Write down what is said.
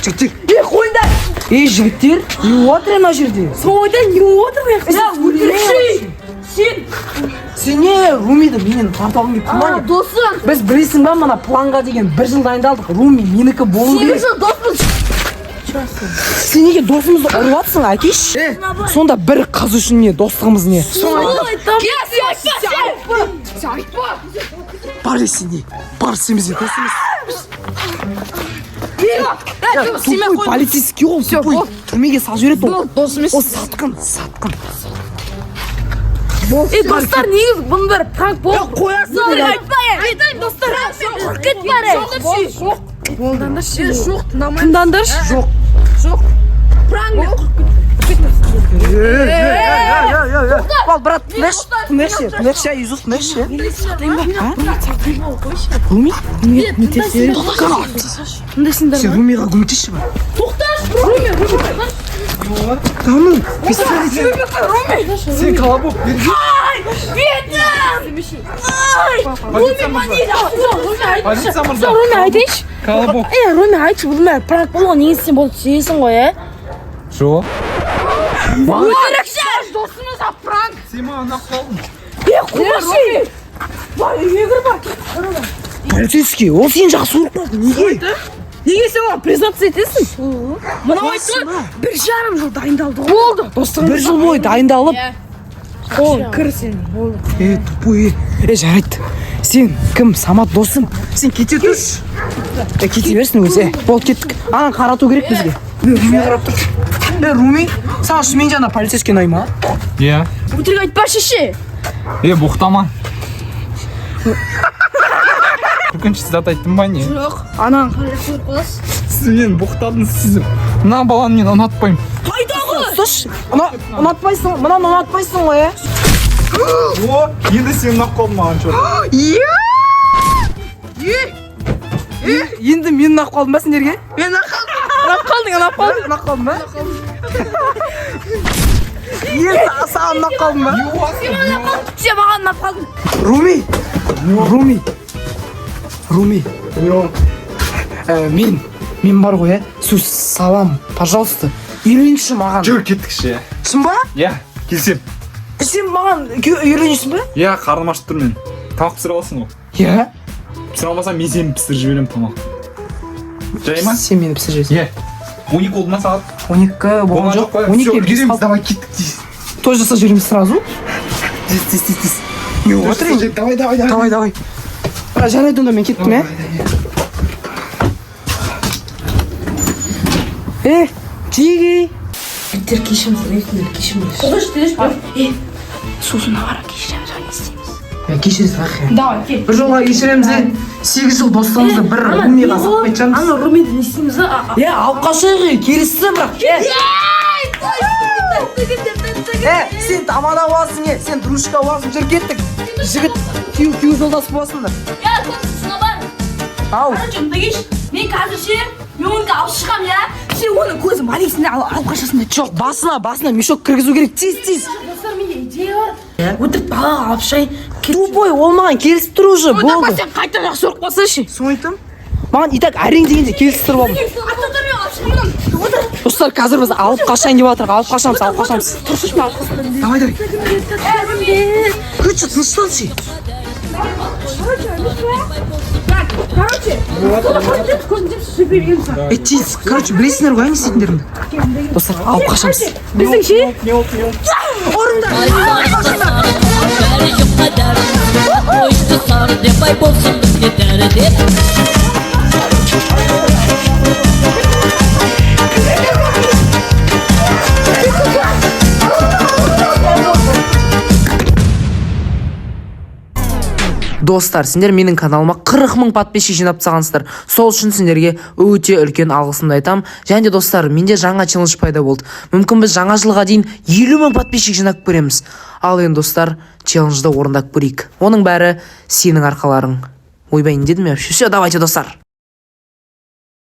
жігіттер қойыңдар. жігіттер не отыр мына жерде? Соңайдан не отыр мына жақта? Өлтіруші. Сен не Румиді менен тарталғың келіп тұрма не? Досым. Біз білесің ба мына планға деген 1 жыл дайындалдық. Руми менікі болу керек. 8 жыл доспыз. Сен неге досымызды ұрыватсың әкеш? Сонда бір қыз үшін не достығымыз не? Бар сен не? Бар сен бізге досымыз. Тупой полицейский ол тупой. Түрмеге салып жібереді ол. Досымыз. Ол сатқын. Достар негіз бұның бәрі пранк болды. Қоясың. Айтайын достар. Қырқет бәрі. Тыңдандаршы. Жоқ. Тыңдандаршы. Жоқ. Пранк. Ал брат, тыңдашы, Юзуф, тыңдашы. Руми? Не тексеріп? Сен Румиға көмектесші ба? Тамын, пистолет. Сен колобок берген. Руми айтайыншы. колобок Руми айтшы, бұл мә пранк болған негіз сен болып сүйесің ғой, жоқ Өлтірікші! Досымыз пранк! сен маған ұнап қалдың Қойшы! Бар, үйге кір бар. Полицейский, ол сен жақсы ұрып қалды. Неге? Неге сен оған признаться етесің? Мынау айтты 1,5 жыл дайындалды. Болды. 1 жыл бойы дайындалып. Ол кір сен. Болды. Тупой. Жарайды. Сен кім? Самат досым. Сен кете тұршы. Кете берсін өзі. Болды кеттік. Ана қарату керек бізге. Руми қарап тұр. Руми, саған шымен жана полицейский ұнай ма? иә Өтірік айтпашы ше. боқтама күлкінші зат айттым ба не Жоқ. Анаң қарай көріп қаласыз. сіз мені боқтадыңыз сіз мына баланы мен ұнатпаймын Қайдағы? Слышь, ұнатпайсың, мынаны ұнатпайсың ғой, о енді сен ұнап қалдың маған чё Енді мен ұнап қалдым ба сендерге? Мен ұнап қалдың. Ұнап қалдым ба? Енді саған ұнап қалдым ба? Сен маған ұнап қалдың. Руми. Мен бар ғой, сөз салам, пожалуйста. Үйленші маған. жүр кеттік ше Шын ба? иә келсем Сен маған үйленшін ба? иә қарным ашып тұр мен тамақ пісіріп аласың ғой Иә. пісіре алмасам мен сені пісіріп жіберемін тамақ жай ма Сен мені пісіре иә 12 болды ма сағат 12 болған жоқ. 12 келеміз давай кеттік дейсіз той жасап жібереміз сразу. Тез. Не отыр? Давай. Жарайды онда мен кеттім, Тиги. Bitir kişimiz. Konuş. Susuna var kişimiz hani isteyimiz. Кешіресіз ақ. Давай, кел. Bir жолға кешіреміз, 8 жыл достығымызды бір Румиға сатып кетшамыз. Ана Румиді не істейміз? Алып қашайық, келіссің бірақ. Сен тамада боласың, сен дружка боласың, жүр кеттік. Жігіт, күйеу жолдас боласыңдар. Kusuna var. Ау. Anacığım da geç. Ben kardeşim. Ben onu alып шығам, ya. Сен оны көзім алексінде алып қашасың да. Жоқ, басына мешок кіргізу керек, тез. Достар, менде идея бар. Өтірік балаға алып шығайын. Тупой, ол маған келістір уже, болды. Сен қайтадан жақсы ұрып қалсайшы. Соны айтам. Маған итак әрең дегенде келістіріп алдым. Аттатармен алып шығамын. Достар, қазір біз алып қашайын деп жатырық, алып қашамыз. Тұрсыш мен алып қашамын. Давай. Күтші, тыныштаншы. Короче, көзіндеп сөйберген саған. Тез, короче, білесіңдер ғой, не істейтіндерімді. Достар, алып қашамыз. Біздің ше? Бәрі қадар қойшы сар деп ай болсын бізге дәрі деп Достар, сендер менің каналыма 40 000 подписчик жинап тастағансыздар. Сол үшін сендерге өте үлкен алғысымды айтам. Және де достар, менде жаңа челлендж пайда болды. Мүмкін біз жаңа жылға дейін 50 000 подписчик жинап көреміз. Ал енді достар, челленджді орындап көрейік. Оның бәрі сенің арқаларың. Ойбай, не дедім я? Все, давайте, достар.